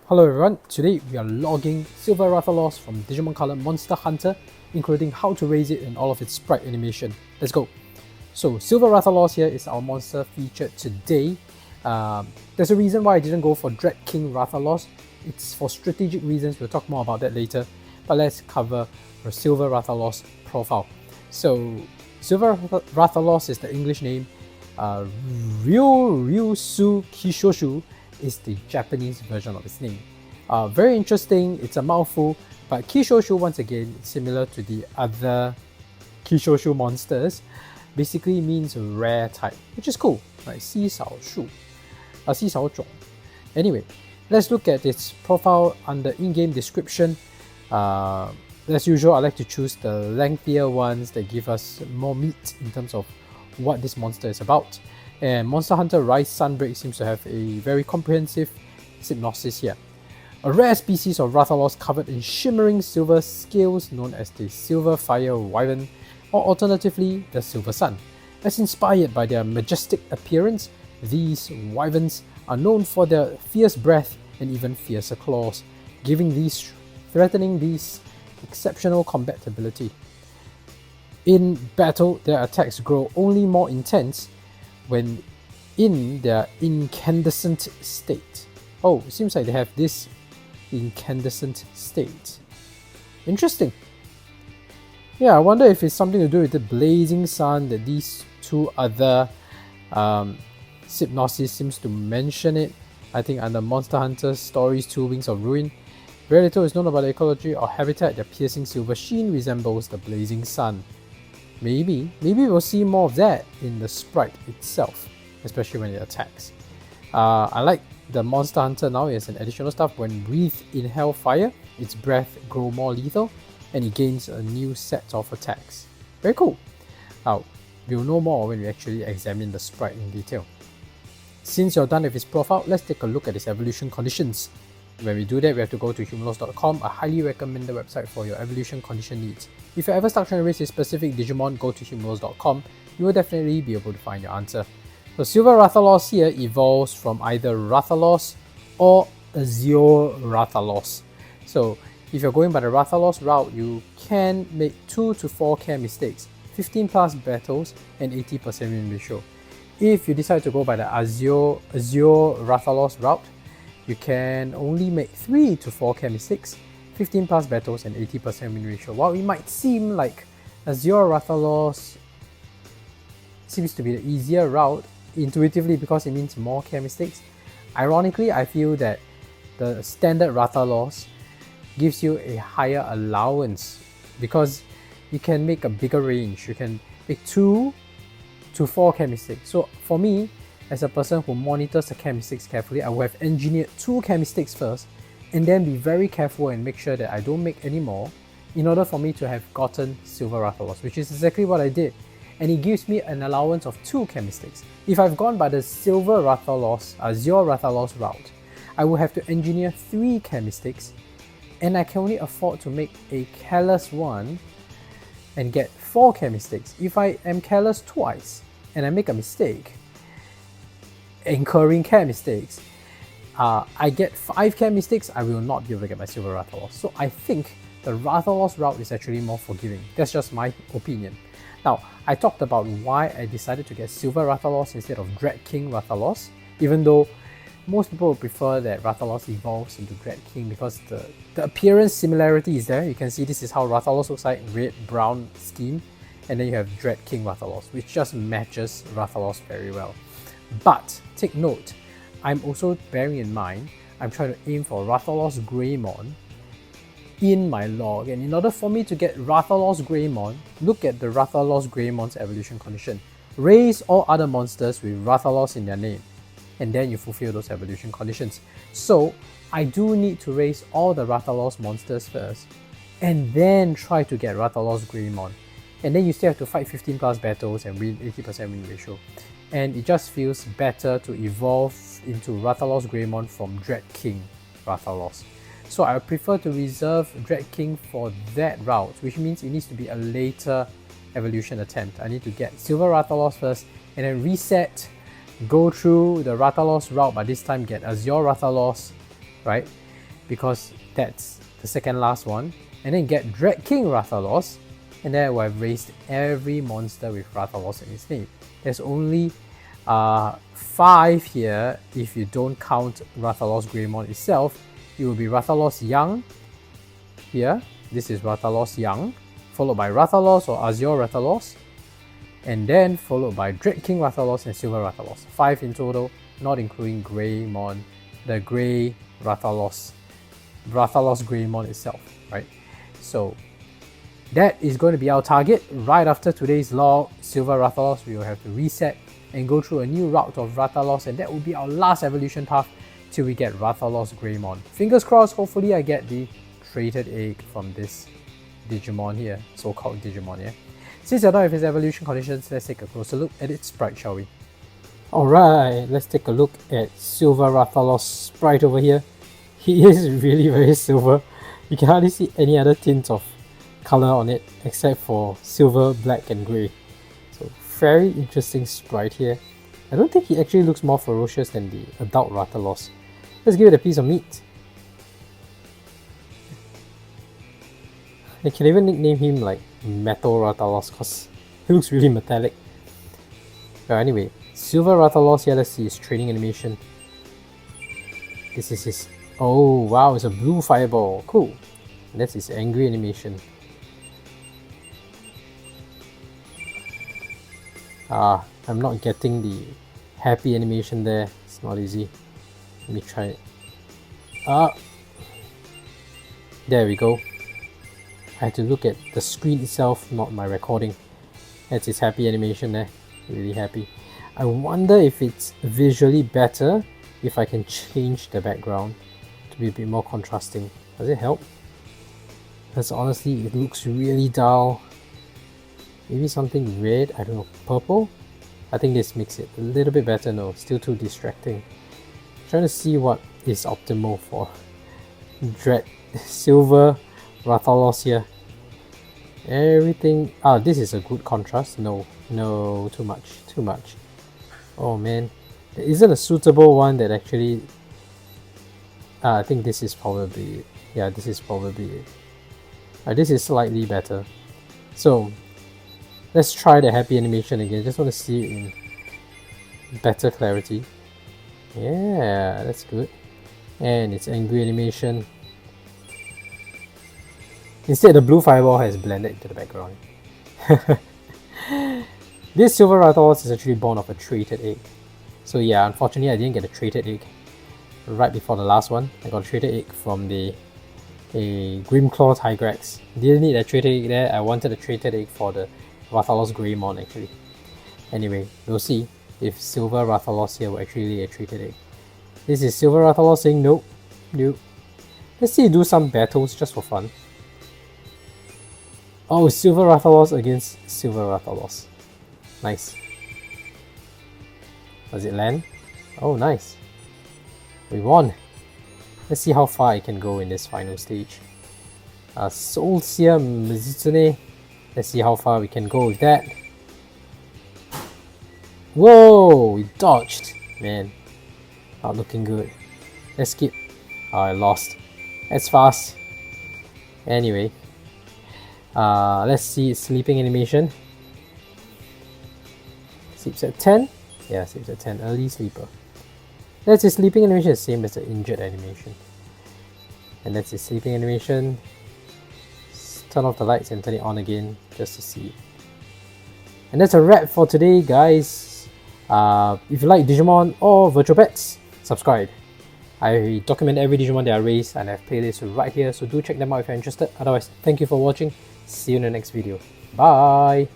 Hello everyone, today we are logging Silver Rathalos from Digimon COLOR Monster Hunter, including how to raise it and all of its sprite animation. Let's go! So Silver Rathalos here is our monster featured today. There's a reason why I didn't go for Dread King Rathalos. It's for strategic reasons, we'll talk more about that later. But let's cover the Silver Rathalos profile. So Silver Rathalos is the English name. Rioreusu Kishō-shu is the Japanese version of its name. Very interesting, it's a mouthful, but Kishō-shu once again, similar to the other Kishō-shu monsters, basically means rare type, which is cool, like 稀少数, 稀少种. Anyway, let's look at its profile under in-game description. As usual, I like to choose the lengthier ones that give us more meat in terms of what this monster is about. And Monster Hunter Rise Sunbreak seems to have a very comprehensive synopsis here. A rare species of Rathalos covered in shimmering silver scales known as the Silver Fire Wyvern, or alternatively the Silver Sun. As inspired by their majestic appearance, these wyverns are known for their fierce breath and even fiercer claws, threatening these exceptional combat ability. In battle, their attacks grow only more intense when in their incandescent state. Oh, it seems like they have this incandescent state. Interesting. Yeah, I wonder if it's something to do with the blazing sun that these two other synopsis seems to mention it. I think under Monster Hunter Stories 2 Wings of Ruin, very little is known about the ecology or habitat. Their piercing silver sheen resembles the blazing sun. Maybe we'll see more of that in the sprite itself, especially when it attacks. I like the Monster Hunter now as an additional stuff. When breathed in hellfire, its breath grows more lethal and it gains a new set of attacks. Very cool. Now, we'll know more when we actually examine the sprite in detail. Since you're done with its profile, let's take a look at its evolution conditions. When we do that, we have to go to humalos.com. I highly recommend the website for your evolution condition needs. If you're ever stuck trying to raise a specific Digimon, go to humalos.com. You will definitely be able to find your answer. So Silver Rathalos here evolves from either Rathalos or Azure Rathalos. So if you're going by the Rathalos route, you can make 2 to 4 care mistakes, 15 plus battles, and 80% win ratio. If you decide to go by the Azure Rathalos route, you can only make 3 to 4 care mistakes, 15 plus battles, and 80% win ratio. While it might seem like Azure Rathalos seems to be the easier route intuitively because it means more care mistakes, ironically I feel that the standard Rathalos gives you a higher allowance because you can make a bigger range. You can make 2 to 4 care mistakes. So for me, as a person who monitors the care mistakes carefully, I would have engineered 2 care mistakes first and then be very careful and make sure that I don't make any more in order for me to have gotten Silver Rathalos, which is exactly what I did. And it gives me an allowance of 2 care mistakes. If I've gone by the Silver Rathalos, Azure Rathalos route, I would have to engineer 3 care mistakes and I can only afford to make a careless one and get 4 care mistakes. If I am careless twice and I make a mistake, incurring care mistakes, I get 5 care mistakes, I will not be able to get my Silver Rathalos. So I think the Rathalos route is actually more forgiving. That's just my opinion. Now, I talked about why I decided to get Silver Rathalos instead of Dread King Rathalos, even though most people would prefer that Rathalos evolves into Dread King because the appearance similarity is there. You can see this is how Rathalos looks like, red-brown scheme, and then you have Dread King Rathalos, which just matches Rathalos very well. But take note, I'm also bearing in mind, I'm trying to aim for Rathalos Greymon in my log, and in order for me to get Rathalos Greymon, look at the Rathalos Greymon's evolution condition. Raise all other monsters with Rathalos in their name, and then you fulfill those evolution conditions. So I do need to raise all the Rathalos monsters first, and then try to get Rathalos Greymon. And then you still have to fight 15 plus battles and win 80% win ratio. And it just feels better to evolve into Rathalos Greymon from Dread King Rathalos. So I prefer to reserve Dread King for that route, which means it needs to be a later evolution attempt. I need to get Silver Rathalos first and then reset, go through the Rathalos route, but this time get Azure Rathalos, right? because that's the second last one, and then get Dread King Rathalos, and then I've raised every monster with Rathalos in its name. There's only 5 here if you don't count Rathalos Greymon itself. It will be Rathalos Young here. This is Rathalos Young, followed by Rathalos or Azure Rathalos, and then followed by Dread King Rathalos and Silver Rathalos. 5 in total, not including Greymon, the Grey Rathalos Greymon itself, right? So that is going to be our target. Right after today's log, Silver Rathalos, we will have to reset and go through a new route of Rathalos, and that will be our last evolution path till we get Rathalos Greymon. Fingers crossed, hopefully I get the traded egg from this Digimon here, so-called Digimon here. Since I don't have his evolution conditions, let's take a closer look at its sprite, shall we? Alright, let's take a look at Silver Rathalos sprite over here. He is really very silver. You can hardly see any other tints of color on it except for silver, black and grey. So very interesting sprite here. I don't think he actually looks more ferocious than the adult Rathalos. Let's give it a piece of meat. I can even nickname him like Metal Rathalos because he looks really metallic. But anyway, Silver Rathalos here, let's see his training animation. This is his... oh wow, it's a blue fireball, cool. And that's his angry animation. I'm not getting the happy animation there, it's not easy. Let me try it. There we go. I had to look at the screen itself, not my recording. That's his happy animation there, really happy. I wonder if it's visually better if I can change the background to be a bit more contrasting. Does it help? Because honestly, it looks really dull. Maybe something red, I don't know, purple? I think this makes it a little bit better. No, still too distracting. Trying to see what is optimal for Dread Silver Rathalos here. Everything... this is a good contrast. No, too much. Oh man, there isn't a suitable one that actually... I think this is probably it. Yeah, this is probably it. This is slightly better. So, let's try the happy animation again. Just want to see it in better clarity. Yeah, that's good. And its angry animation. Instead, the blue fireball has blended into the background. This Silver Rathalos is actually born of a traded egg. So yeah, unfortunately I didn't get a traded egg right before the last one. I got a traded egg from a Grimclaw Tigrex. Didn't need a traded egg there. I wanted a traded egg for the Rathalos Greymon actually. Anyway, we'll see if Silver Rathalos here will actually lay a traded egg. This is Silver Rathalos saying nope. Let's see, do some battles just for fun. Oh, Silver Rathalos against Silver Rathalos. Nice. Does it land? Oh, nice. We won. Let's see how far I can go in this final stage. Soul Seer Mizutsume. Let's see how far we can go with that. Whoa! We dodged. Man. Not looking good. Let's skip. Oh, I lost. That's fast. Anyway. Let's see its sleeping animation. Sleeps at 10? Yeah, sleeps at 10. Early sleeper. That's his sleeping animation, the same as the injured animation. And that's his sleeping animation. Turn off the lights and turn it on again just to see it. And that's a wrap for today, guys. If you like Digimon or virtual pets, subscribe. I document every Digimon that I raise and I have playlists right here, so do check them out if you're interested. Otherwise, thank you for watching. See you in the next video. Bye!